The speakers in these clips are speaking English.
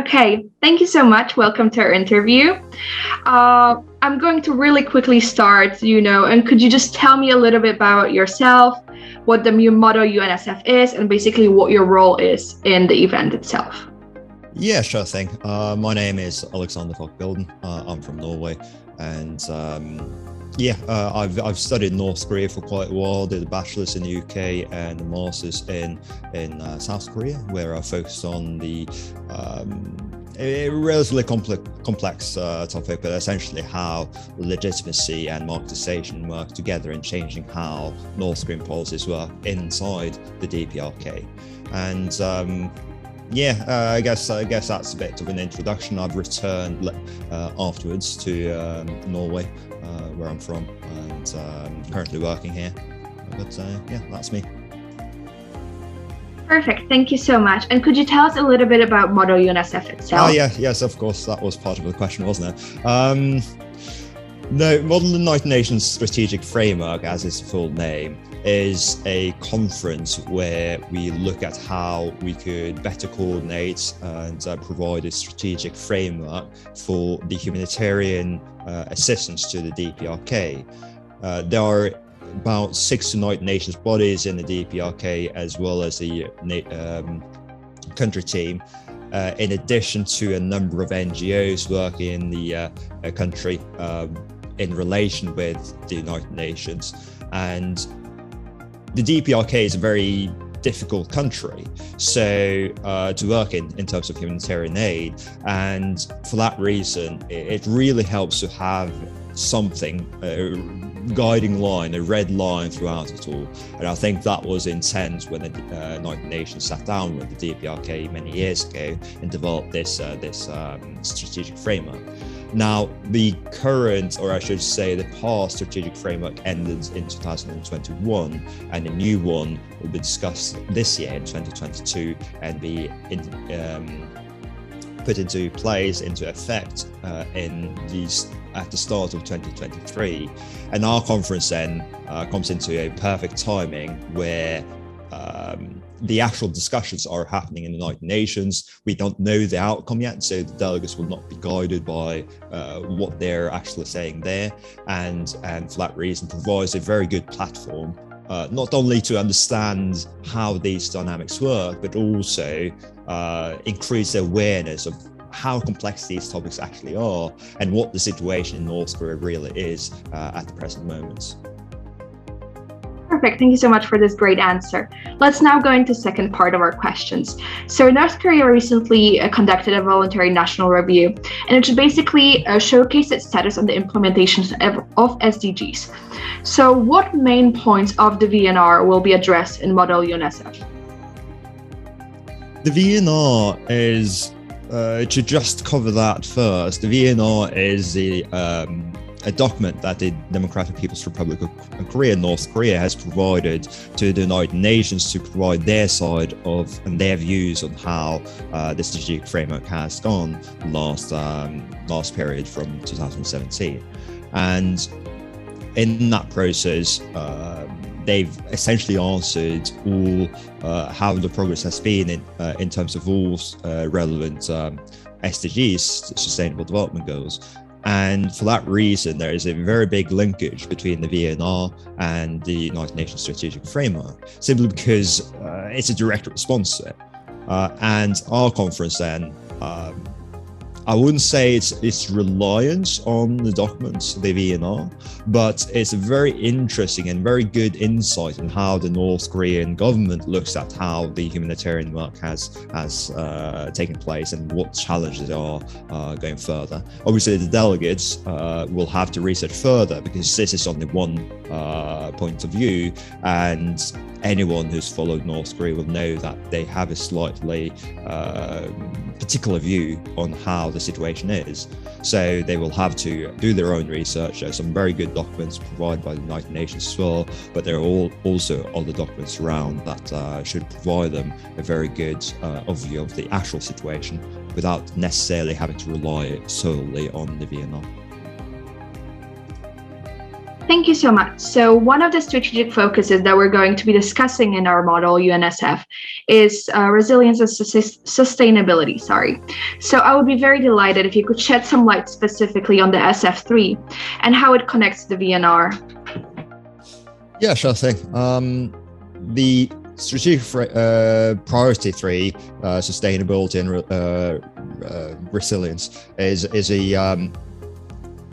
Okay, thank you so much. Welcome to our interview. I'm going to really quickly start, and could you just tell me a little bit about yourself, what the Modo UNSF is, and basically what your role is in the event itself? Yeah, sure thing. My name is Alexander Falk-Bilden. I'm from Norway, and I've studied North Korea for quite a while. Did a bachelor's in the UK and a master's in South Korea, where I focused on the a relatively complex topic, but essentially how legitimacy and marketization work together in changing how North Korean policies work inside the DPRK. And I guess that's a bit of an introduction. I've returned afterwards to Norway, where I'm from, and currently working here. But that's me. Perfect. Thank you so much. And could you tell us a little bit about Modo UNSF itself? Oh, yes, of course. That was part of the question, wasn't it? No, Model United Nations Strategic Framework, as its full name, is a conference where we look at how we could better coordinate and provide a strategic framework for the humanitarian assistance to the DPRK. There are about 6 United Nations bodies in the DPRK, as well as the country team, in addition to a number of NGOs working in the country in relation with the United Nations. And the DPRK is a very difficult country to work in terms of humanitarian aid, and for that reason it really helps to have something, a guiding line, a red line throughout it all. And I think that was intent when the United Nations sat down with the DPRK many years ago and developed this strategic framework. Now, the current, or I should say the past strategic framework ended in 2021, and a new one will be discussed this year in 2022 and be put into place, into effect at the start of 2023. And our conference then comes into a perfect timing where the actual discussions are happening in the United Nations. We don't know the outcome yet, so the delegates will not be guided by what they're actually saying there, and for that reason provides a very good platform, not only to understand how these dynamics work, but also increase the awareness of how complex these topics actually are and what the situation in North Korea really is at the present moment. Perfect. Thank you so much for this great answer. Let's now go into the second part of our questions. So North Korea recently conducted a voluntary national review, and it should basically showcase its status on the implementation of SDGs. So what main points of the VNR will be addressed in Model UNSF? The VNR is, to just cover that first, the VNR is a document that the Democratic People's Republic of Korea, North Korea, has provided to the United Nations to provide their side of and their views on how the strategic framework has gone last period from 2017. And in that process, they've essentially answered all how the progress has been in terms of all relevant SDGs, Sustainable Development Goals. And for that reason, there is a very big linkage between the VNR and the United Nations Strategic Framework, simply because it's a direct response to it. And our conference then, I wouldn't say it's reliant on the documents, the VNR, but it's a very interesting and very good insight in how the North Korean government looks at how the humanitarian work has taken place and what challenges are going further. Obviously, the delegates will have to research further because this is only one point of view, and anyone who's followed North Korea will know that they have a slightly particular view on how the situation is. So they will have to do their own research. There's some very good documents provided by the United Nations as well, but there are also other documents around that should provide them a very good overview of the actual situation without necessarily having to rely solely on the VNR. Thank you so much. So one of the strategic focuses that we're going to be discussing in our model, UNSF, is resilience and sustainability. So I would be very delighted if you could shed some light specifically on the SF3 and how it connects to the VNR. Yeah, sure thing. The strategic priority 3, sustainability and resilience, is a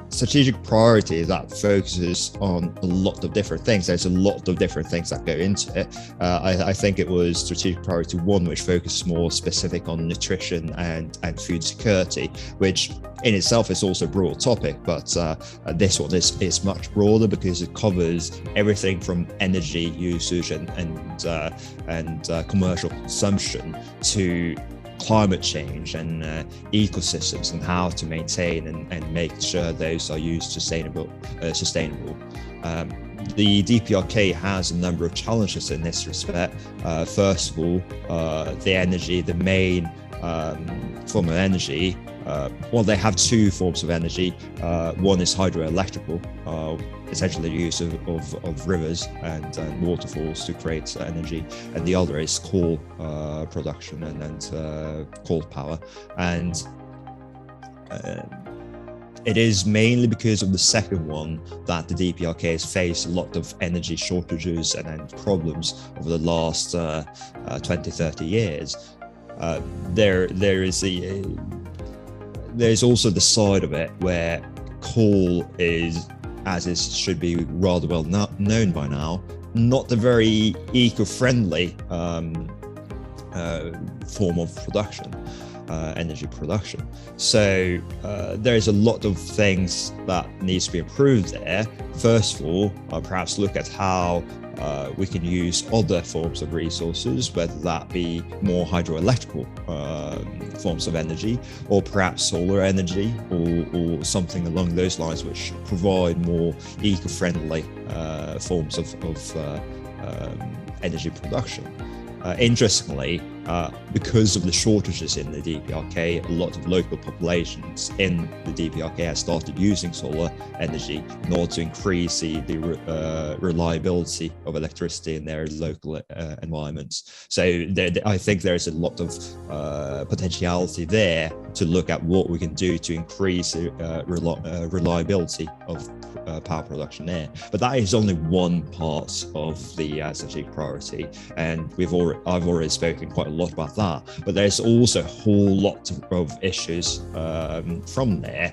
strategic priority that focuses on a lot of different things. There's a lot of different things that go into it. I think it was strategic priority 1, which focused more specific on nutrition and food security, which in itself is also a broad topic, but this one is much broader because it covers everything from energy usage and commercial consumption to climate change and ecosystems, and how to maintain and make sure those are used sustainable. The DPRK has a number of challenges in this respect. First of all, the main form of energy. They have 2 forms of energy. One is hydroelectrical, essentially the use of rivers and waterfalls to create energy, and the other is coal production and coal power. And it is mainly because of the second one that the DPRK has faced a lot of energy shortages and problems over the last 20-30 years. There's also the side of it where coal is, as it should be rather well known by now, not a very eco-friendly form of production, energy production. So there's a lot of things that needs to be improved there. First of all, perhaps look at how we can use other forms of resources, whether that be more hydroelectrical forms of energy, or perhaps solar energy, or something along those lines, which provide more eco-friendly forms of energy production. Interestingly, because of the shortages in the DPRK, a lot of local populations in the DPRK have started using solar energy in order to increase the reliability of electricity in their local environments. So I think there's a lot of potentiality there to look at what we can do to increase the reliability of power production there. But that is only one part of the strategic priority, and I've already spoken quite a lot about that. But there's also a whole lot of issues from there.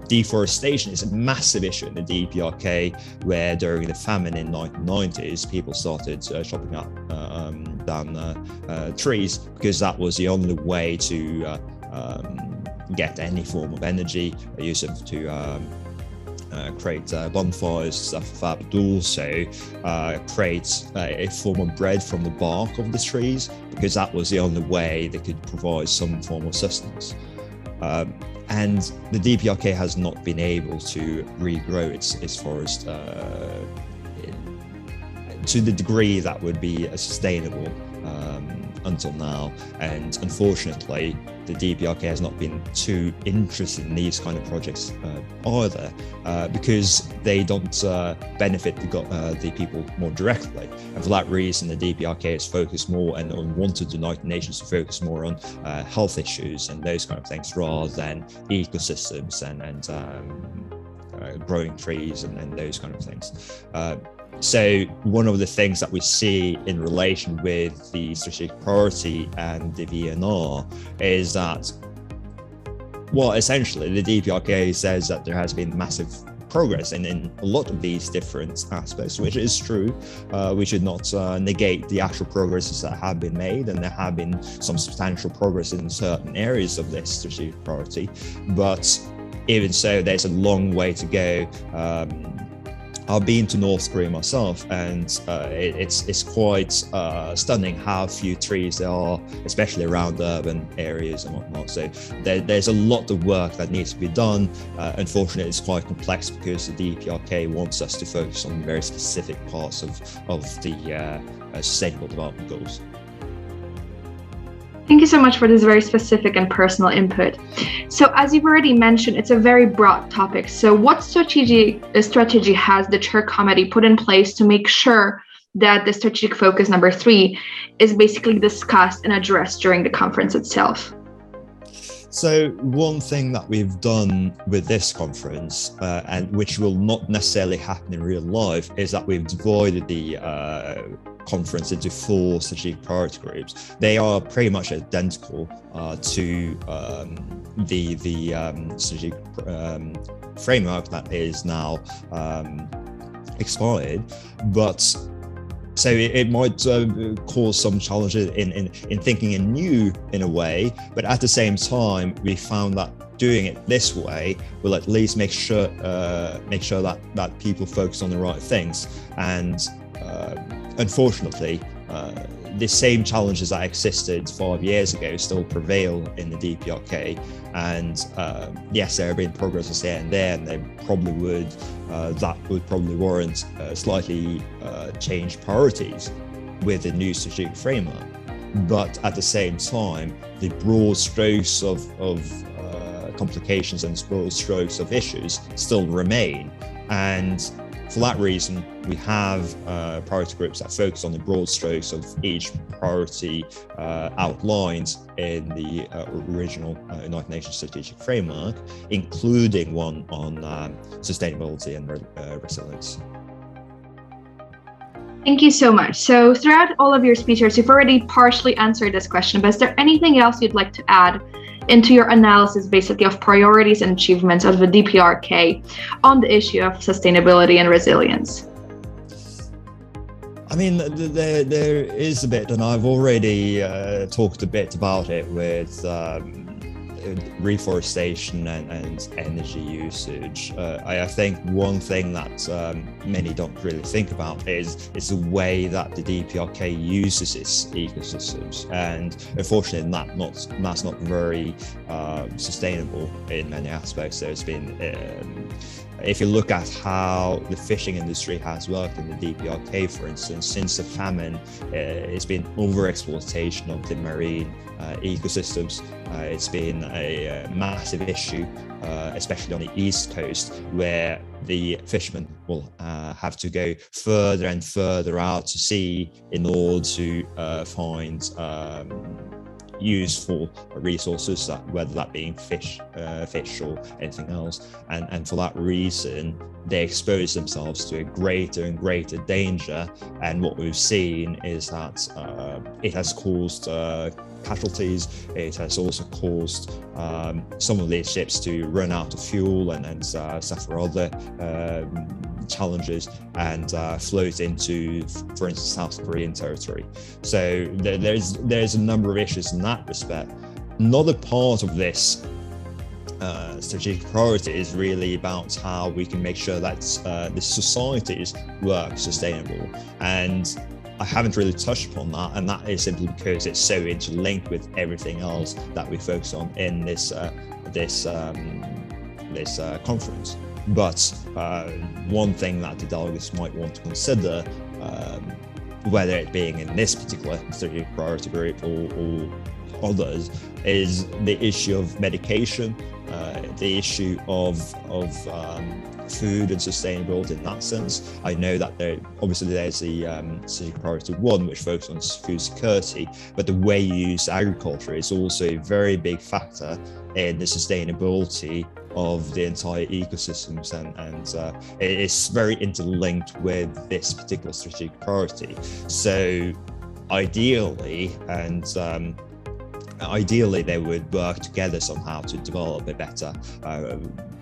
Deforestation is a massive issue in the DPRK, where during the famine in the 1990s, people started chopping up down trees, because that was the only way to get any form of energy. They used it to create bonfires, stuff like that, but also create a form of bread from the bark of the trees, because that was the only way they could provide some form of sustenance. And the DPRK has not been able to regrow its forest to the degree that would be sustainable until now. And unfortunately, the DPRK has not been too interested in these kind of projects either, because they don't benefit the people more directly. And for that reason, the DPRK is focused more and wanted the United Nations to focus more on health issues and those kind of things, rather than ecosystems and growing trees and those kind of things. So one of the things that we see in relation with the strategic priority and the VNR is that, well, essentially the DPRK says that there has been massive progress in a lot of these different aspects, which is true. We should not negate the actual progresses that have been made, and there have been some substantial progress in certain areas of this strategic priority. But even so, there's a long way to go. I've been to North Korea myself, and it's quite stunning how few trees there are, especially around urban areas and whatnot. So there's a lot of work that needs to be done. Unfortunately, it's quite complex because the DPRK wants us to focus on very specific parts of the Sustainable Development Goals. Thank you so much for this very specific and personal input. So as you've already mentioned, it's a very broad topic. So what strategy has the Chair Committee put in place to make sure that the strategic focus number 3 is basically discussed and addressed during the conference itself? So one thing that we've done with this conference, and which will not necessarily happen in real life, is that we've divided the conference into 4 strategic priority groups. They are pretty much identical to the strategic framework that is now expired, but so it might cause some challenges in thinking anew in a way, but at the same time, we found that doing it this way will at least make sure that people focus on the right things. And unfortunately, the same challenges that existed 5 years ago still prevail in the DPRK. And yes, there have been progresses here and there, and they probably would that would probably warrant slightly changed priorities with the new strategic framework. But at the same time, the broad strokes of complications and broad strokes of issues still remain. And for that reason, we have priority groups that focus on the broad strokes of each priority outlined in the original United Nations Strategic Framework, including one on sustainability and resilience. Thank you so much. So throughout all of your speeches, you've already partially answered this question, but is there anything else you'd like to add into your analysis, basically, of priorities and achievements of the DPRK on the issue of sustainability and resilience? I mean, there is a bit, and I've already talked a bit about it with reforestation and energy usage. I think one thing that many don't really think about is the way that the DPRK uses its ecosystems, and unfortunately that's not very sustainable in many aspects. There's been if you look at how the fishing industry has worked in the DPRK, for instance, since the famine, it's been overexploitation of the marine ecosystems. It's been a massive issue, especially on the East Coast, where the fishermen will have to go further and further out to sea in order to find useful resources, whether that being fish or anything else, and for that reason they expose themselves to a greater and greater danger. And what we've seen is that it has caused casualties. It has also caused some of these ships to run out of fuel and suffer other challenges and float into, for instance, South Korean territory. So there's a number of issues in that respect. Another part of this strategic priority is really about how we can make sure that the societies work sustainable. And I haven't really touched upon that, and that is simply because it's so interlinked with everything else that we focus on in this conference. But one thing that the delegates might want to consider, whether it being in this particular strategic priority group or others, is the issue of medication, the issue of food and sustainability in that sense. I know that there's the strategic priority 1, which focuses on food security, but the way you use agriculture is also a very big factor in the sustainability of the entire ecosystems, and it's very interlinked with this particular strategic priority. So ideally they would work together somehow to develop a better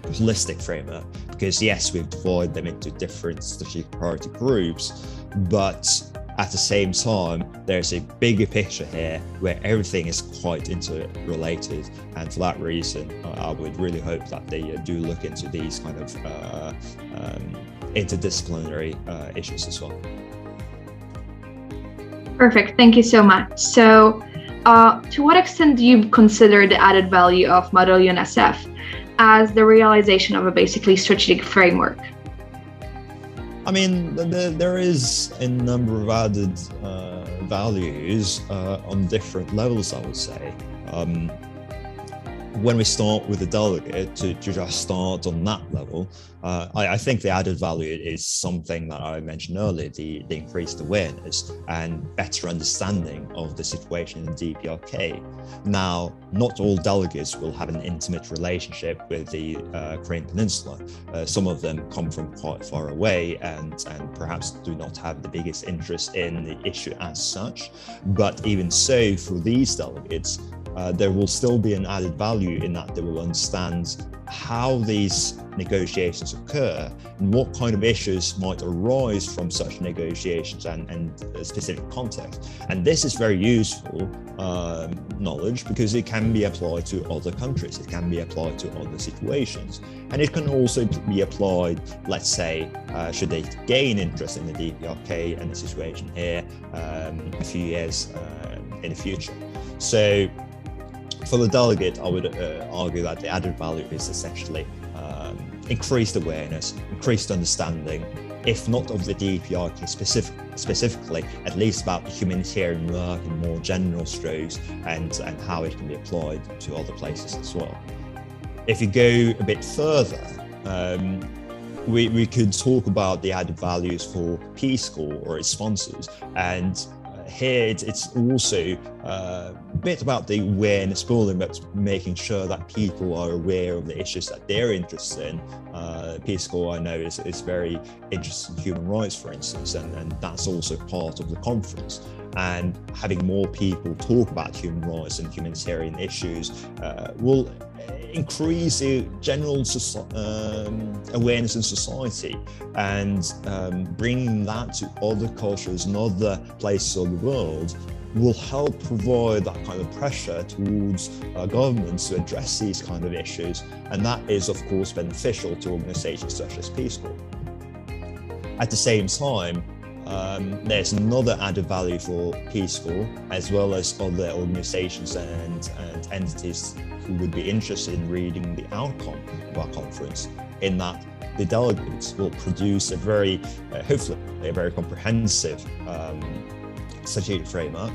holistic framework, because yes, we've divided them into different strategic priority groups, but at the same time, there's a bigger picture here where everything is quite interrelated. And for that reason, I would really hope that they do look into these kind of interdisciplinary issues as well. Perfect. Thank you so much. So to what extent do you consider the added value of Model UNSF as the realization of a basically strategic framework? I mean, there is a number of added values on different levels, I would say. When we start with the delegate, to just start on that level, I think the added value is something that I mentioned earlier, the increased awareness and better understanding of the situation in the DPRK. Now, not all delegates will have an intimate relationship with the Korean Peninsula. Some of them come from quite far away and perhaps do not have the biggest interest in the issue as such. But even so, for these delegates, there will still be an added value in that they will understand how these negotiations occur and what kind of issues might arise from such negotiations and a specific context. And this is very useful knowledge because it can be applied to other countries, it can be applied to other situations, and it can also be applied, let's say, should they gain interest in the DPRK and the situation here a few years in the future. So for the delegate, I would argue that the added value is essentially increased awareness, increased understanding, if not of the DPRK specifically, at least about the humanitarian work in more general strokes and how it can be applied to other places as well. If you go a bit further, we could talk about the added values for Peace Corps or its sponsors, and here it's also a bit about the awareness building, but making sure that people are aware of the issues that they're interested in. Peace Corps, I know, is very interested in human rights, for instance, and that's also part of the conference. And having more people talk about human rights and humanitarian issues will increase the general awareness in society, and bringing that to other cultures and other places of the world will help provide that kind of pressure towards governments to address these kind of issues, and that is of course beneficial to organizations such as Peace Corps. At the same time, there's another added value for Peace Corps, as well as other organizations and entities who would be interested in reading the outcome of our conference, in that the delegates will produce a very, hopefully, a very comprehensive strategic framework.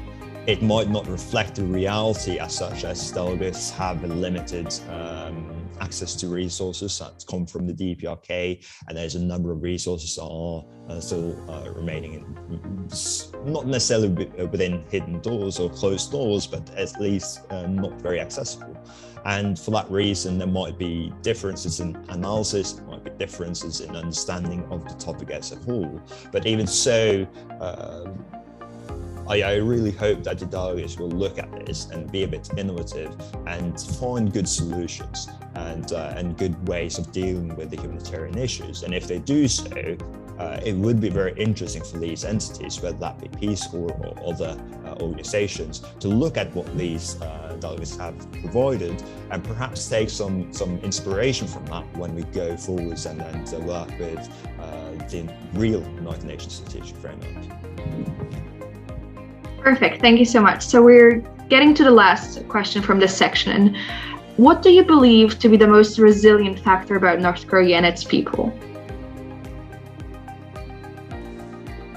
It might not reflect the reality as such, as delegates have a limited access to resources that come from the DPRK, and there's a number of resources that are still remaining not necessarily within hidden doors or closed doors, but at least not very accessible. And for that reason, there might be differences in analysis, there might be differences in understanding of the topic as a whole. But even so, I really hope that the delegates will look at this and be a bit innovative and find good solutions and good ways of dealing with the humanitarian issues. And if they do so, it would be very interesting for these entities, whether that be Peace Corps or other organizations, to look at what these delegates have provided and perhaps take some inspiration from that when we go forwards and work with the real United Nations strategic framework. Perfect, thank you so much. So we're getting to the last question from this section. What do you believe to be the most resilient factor about North Korea and its people?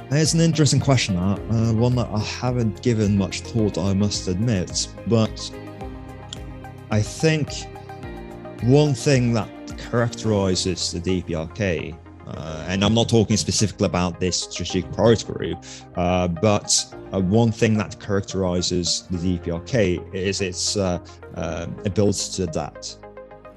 It's an interesting question, one that I haven't given much thought, I must admit, but I think one thing that characterizes the DPRK, and I'm not talking specifically about this strategic priority group, but one thing that characterizes the DPRK is its ability to adapt.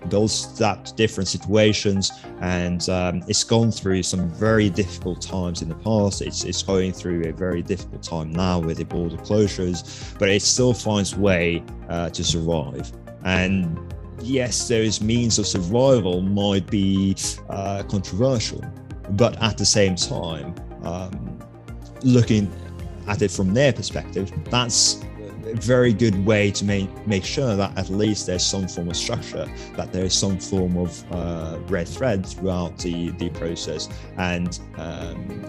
Ability to adapt to different situations, and it's gone through some very difficult times in the past. It's going through a very difficult time now with the border closures, but it still finds way to survive. And yes, those means of survival might be controversial, but at the same time, looking at it from their perspective, that's a very good way to make sure that at least there's some form of structure, that there's some form of red thread throughout the process. And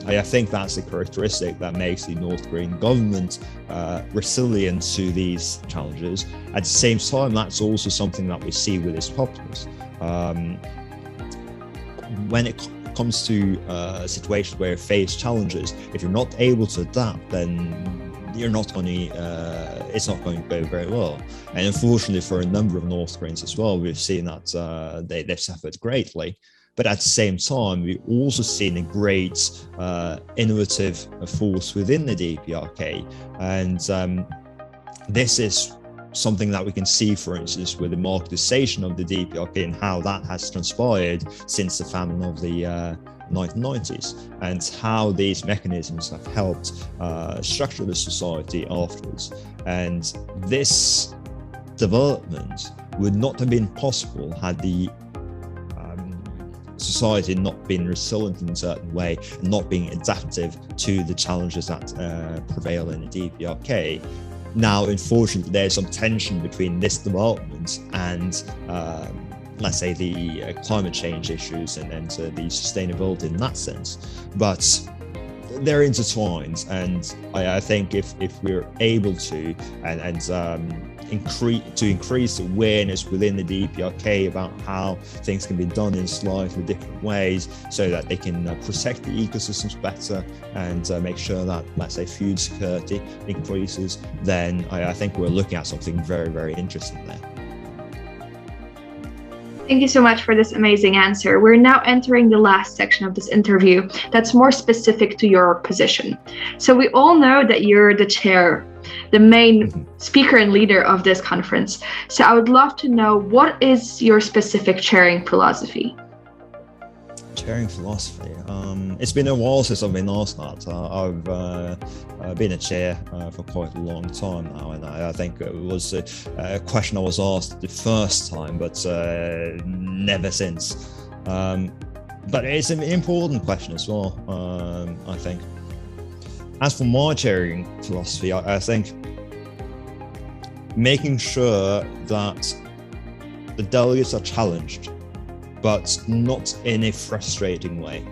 I think that's a characteristic that makes the North Korean government resilient to these challenges. At the same time, that's also something that we see with its populace. When it comes to situations where you face challenges, if you're not able to adapt, then it's not going to go very well. And unfortunately, for a number of North Koreans as well, we've seen that they've suffered greatly. But at the same time, we've also seen a great innovative force within the DPRK. And this is something that we can see, for instance, with the marketization of the DPRK and how that has transpired since the famine of the 1990s, and how these mechanisms have helped structure the society afterwards. And this development would not have been possible had the society not being resilient in a certain way and not being adaptive to the challenges that prevail in the DPRK. Now, unfortunately, there's some tension between this development and, let's say, the climate change issues and the sustainability in that sense. But they're intertwined, and I think if we're able to increase awareness within the DPRK about how things can be done in slightly different ways, so that they can protect the ecosystems better and make sure that, let's say, food security increases, then I think we're looking at something very, very interesting there. Thank you so much for this amazing answer. We're now entering the last section of this interview that's more specific to your position. So we all know that you're the chair, the main speaker and leader of this conference. So I would love to know, what is your specific chairing philosophy? Chairing philosophy. It's been a while since I've been asked that. I've been a chair for quite a long time now, and I think it was a question I was asked the first time, but never since. But it's an important question as well, I think. As for my chairing philosophy, I think making sure that the delegates are challenged, but not in a frustrating way.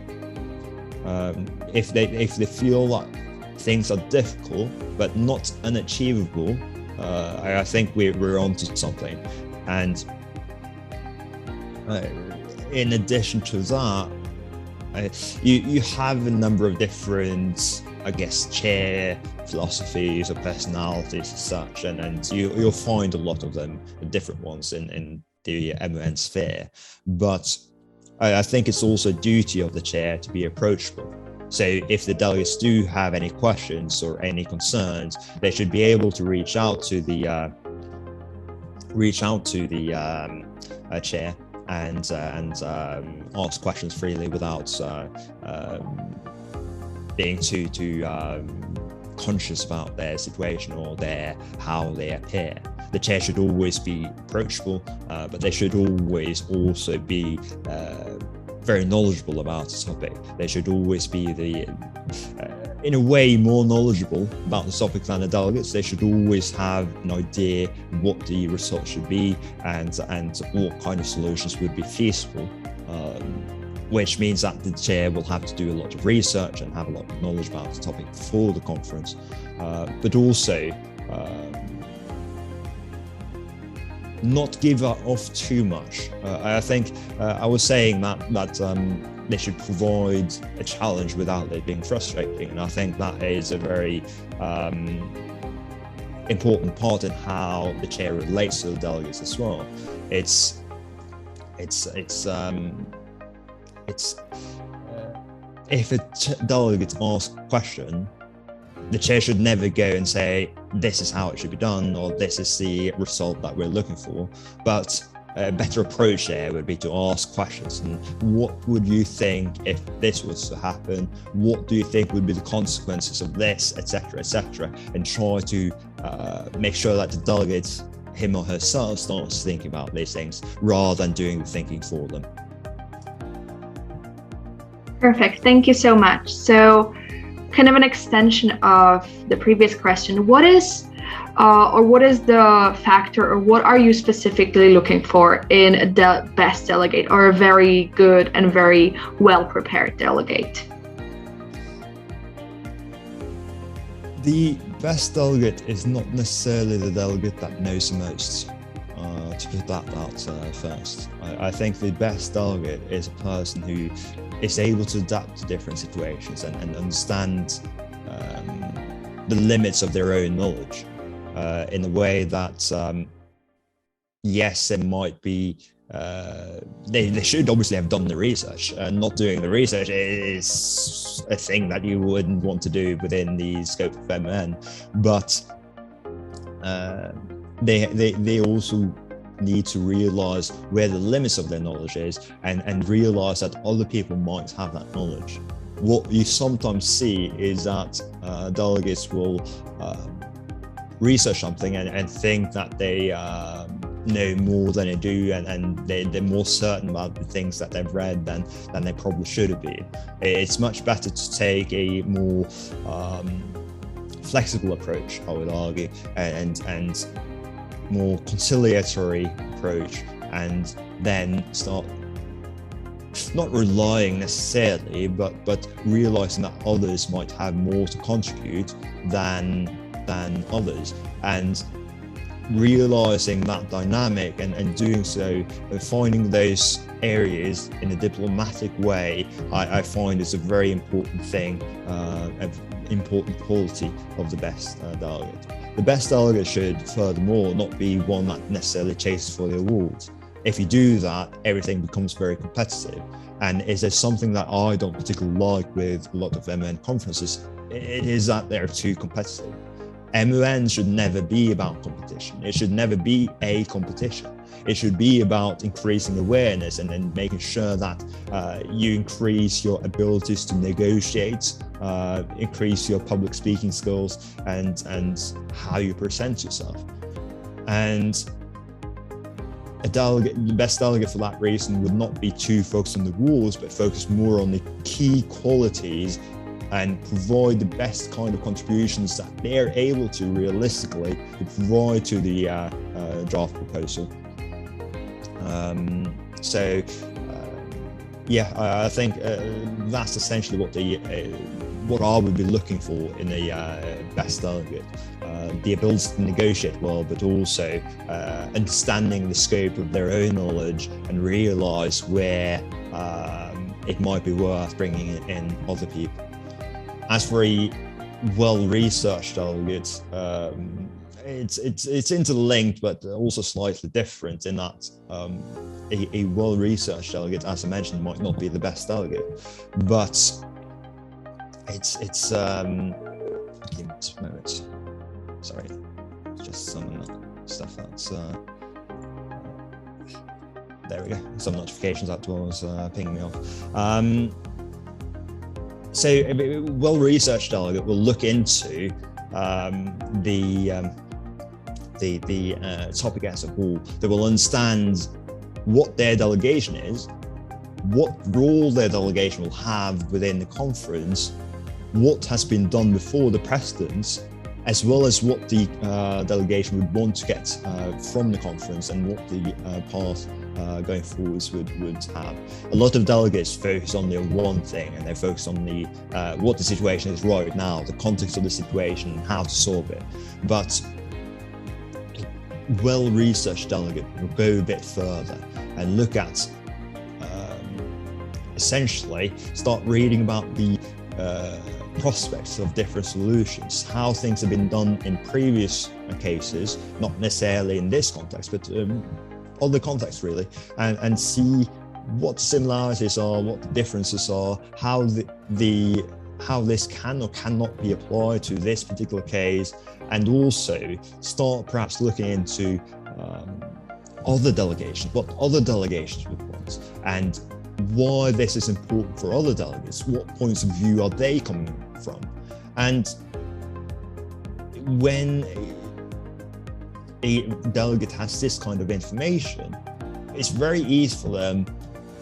If they feel like things are difficult but not unachievable, I think we're onto something. And in addition to that, you have a number of different, I guess, chair philosophies or personalities as such, and you'll find a lot of them, the different ones in the MON sphere. But I think it's also a duty of the chair to be approachable. So if the delegates do have any questions or any concerns, they should be able to reach out to the chair and ask questions freely without being too conscious about their situation or how they appear. The chair should always be approachable, but they should always also be very knowledgeable about the topic. They should always be in a way, more knowledgeable about the topic than the delegates. They should always have an idea what the result should be and what kind of solutions would be feasible. Which means that the chair will have to do a lot of research and have a lot of knowledge about the topic for the conference, but also not give off too much. I think I was saying that they should provide a challenge without it being frustrating, and I think that is a very important part in how the chair relates to the delegates as well. If a delegate asks a question, the chair should never go and say, this is how it should be done, or this is the result that we're looking for. But a better approach there would be to ask questions. And what would you think if this was to happen? What do you think would be the consequences of this, etc., etc.? And try to make sure that the delegate, him or herself, starts thinking about these things rather than doing the thinking for them. Perfect. Thank you so much. So, kind of an extension of the previous question, what is the factor, or what are you specifically looking for in a best delegate, or a very good and very well prepared delegate? The best delegate is not necessarily the delegate that knows the most, to put that out first. I think the best delegate is a person who is able to adapt to different situations and understand the limits of their own knowledge in a way that, yes, it might be, they should obviously have done the research. Not doing the research is a thing that you wouldn't want to do within the scope of MN, but they also need to realize where the limits of their knowledge is, and realize that other people might have that knowledge. What you sometimes see is that delegates will research something and think that they know more than they do, and they're more certain about the things that they've read than they probably should have been. It's much better to take a more flexible approach, I would argue, and more conciliatory approach, and then start not relying necessarily, but realizing that others might have more to contribute than others, and realizing that dynamic and doing so, finding those areas in a diplomatic way, I find is a very important thing, an important quality of the best delegate. The best delegate should, furthermore, not be one that necessarily chases for the awards. If you do that, everything becomes very competitive. And is there something that I don't particularly like with a lot of MON conferences? It is that they're too competitive. MON should never be about competition. It should never be a competition. It should be about increasing awareness and then making sure that you increase your abilities to negotiate, increase your public speaking skills, and how you present yourself. And the best delegate for that reason would not be too focused on the rules, but focus more on the key qualities and provide the best kind of contributions that they're able to realistically provide to the draft proposal. I think that's essentially what I would be looking for in a best delegate. The ability to negotiate well, but also understanding the scope of their own knowledge and realize where it might be worth bringing in other people. As for a well-researched delegate, it's interlinked, but also slightly different in that a well-researched delegate, as I mentioned, might not be the best delegate, but it's give me just a moment. Sorry, just some stuff that's there we go. Some notifications that was pinging me off. So a well-researched delegate will look into the topic as a whole. They will understand what their delegation is, what role their delegation will have within the conference, what has been done before the precedents, as well as what the delegation would want to get from the conference and what the path going forwards would have. A lot of delegates focus on the one thing, and they focus on the what the situation is right now, the context of the situation, and how to solve it. But a well-researched delegate will go a bit further and look at essentially start reading about the prospects of different solutions, how things have been done in previous cases, not necessarily in this context, but other contexts really, and see what the similarities are, what the differences are, how how this can or cannot be applied to this particular case, and also start perhaps looking into other delegations, what other delegations would want, and why this is important for other delegates, what points of view are they coming from. And when a delegate has this kind of information, it's very easy for them,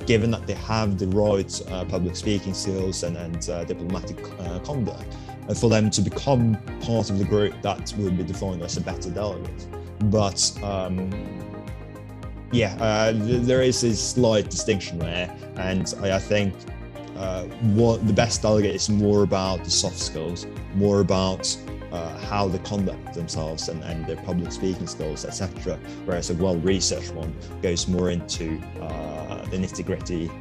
given that they have the right public speaking skills and diplomatic conduct, for them to become part of the group that would be defined as a better delegate. But there is a slight distinction there, and I think what the best delegate is more about the soft skills, more about how they conduct themselves and their public speaking skills, etc. Whereas a well-researched one goes more into the nitty-gritty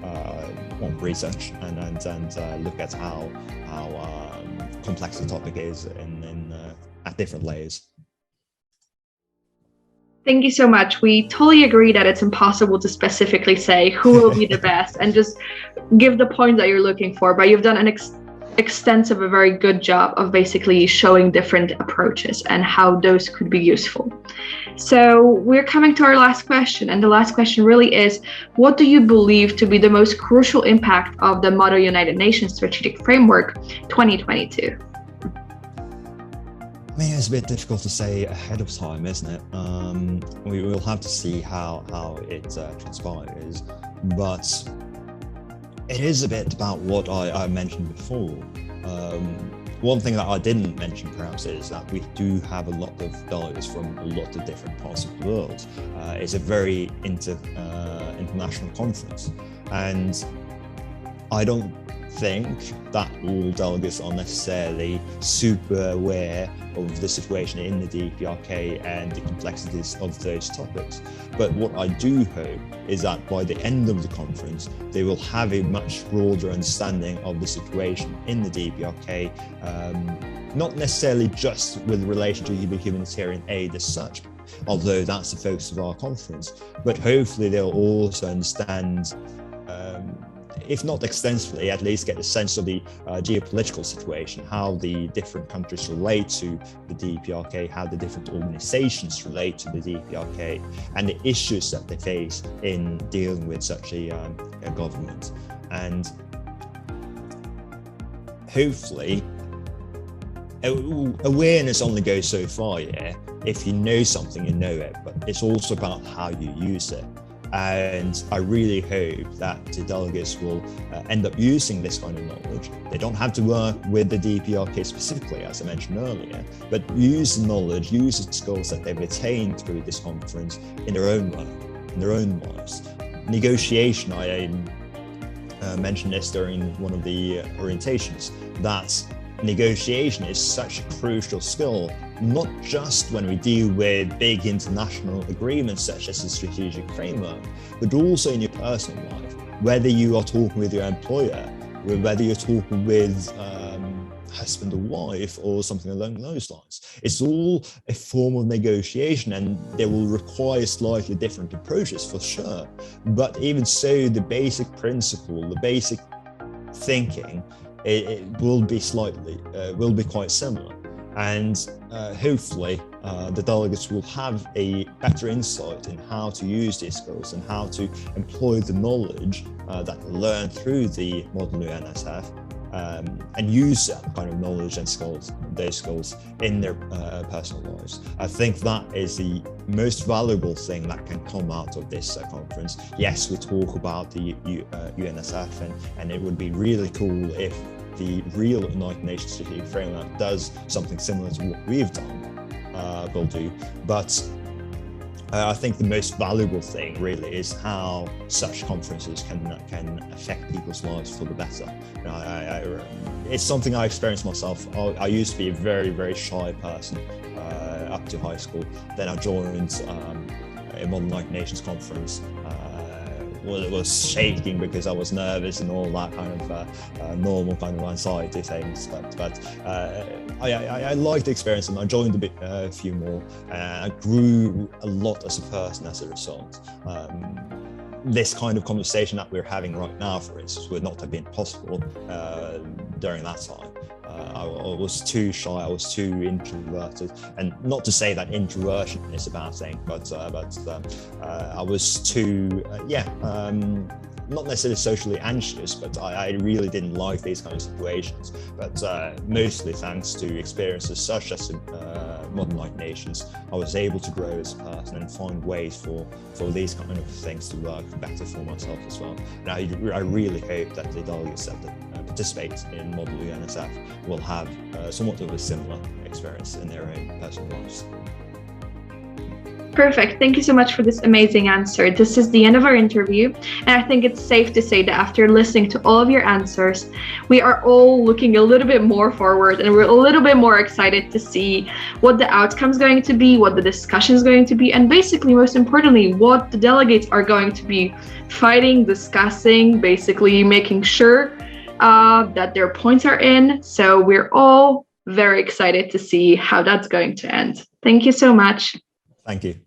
research and look at how complex the topic is in different layers. Thank you so much. We totally agree that it's impossible to specifically say who will be the best and just give the point that you're looking for, but you've done an extensive, a very good job of basically showing different approaches and how those could be useful. So we're coming to our last question, and the last question really is, what do you believe to be the most crucial impact of the Model United Nations Strategic Framework 2022? I mean, it's a bit difficult to say ahead of time, isn't it? We will have to see how it transpires, but it is a bit about what I mentioned before. One thing that I didn't mention perhaps is that we do have a lot of delegates from a lot of different parts of the world. It's a very international conference, and I don't think that all delegates are necessarily super aware of the situation in the DPRK and the complexities of those topics. But what I do hope is that by the end of the conference, they will have a much broader understanding of the situation in the DPRK, not necessarily just with relation to humanitarian aid as such, although that's the focus of our conference, but hopefully they'll also understand, if not extensively, at least get a sense of the geopolitical situation, how the different countries relate to the DPRK, how the different organizations relate to the DPRK, and the issues that they face in dealing with such a government. And hopefully, awareness only goes so far, yeah? If you know something, you know it, but it's also about how you use it. And I really hope that the delegates will end up using this kind of knowledge. They don't have to work with the DPRK specifically, as I mentioned earlier, but use the knowledge, use the skills that they've attained through this conference in their own work, in their own lives. Negotiation, I mentioned this during one of the orientations, that negotiation is such a crucial skill, not just when we deal with big international agreements such as the strategic framework, but also in your personal life, whether you are talking with your employer, whether you're talking with husband or wife or something along those lines. It's all a form of negotiation, and they will require slightly different approaches for sure. But even so, the basic principle, the basic thinking, it will be quite similar. And hopefully the delegates will have a better insight in how to use these skills and how to employ the knowledge that they learn through the Model UNSF, and use that kind of knowledge and skills, those skills, in their personal lives. I think that is the most valuable thing that can come out of this conference. Yes, we talk about the UNSF, and it would be really cool if the real United Nations Strategic Framework does something similar to what we've done, will do. But I think the most valuable thing really is how such conferences can affect people's lives for the better. It's something I experienced myself. I used to be a very, very shy person up to high school. Then I joined a Model United Nations conference. It was shaking because I was nervous and all that kind of normal kind of anxiety things. But I liked the experience, and I joined a few more. I grew a lot as a person as a result. This kind of conversation that we're having right now, for instance, would not have been possible during that time. I was too shy, I was too introverted, and not to say that introversion is a bad thing, but I was too, not necessarily socially anxious, but I really didn't like these kind of situations. But mostly thanks to experiences such as Model United Nations, I was able to grow as a person and find ways for these kind of things to work better for myself as well. And I really hope that the delegates that participate in Model UNSF will have somewhat of a similar experience in their own personal lives. Perfect. Thank you so much for this amazing answer. This is the end of our interview, and I think it's safe to say that after listening to all of your answers, we are all looking a little bit more forward, and we're a little bit more excited to see what the outcome is going to be, what the discussion is going to be, and basically, most importantly, what the delegates are going to be fighting, discussing, basically making sure that their points are in. So we're all very excited to see how that's going to end. Thank you so much. Thank you.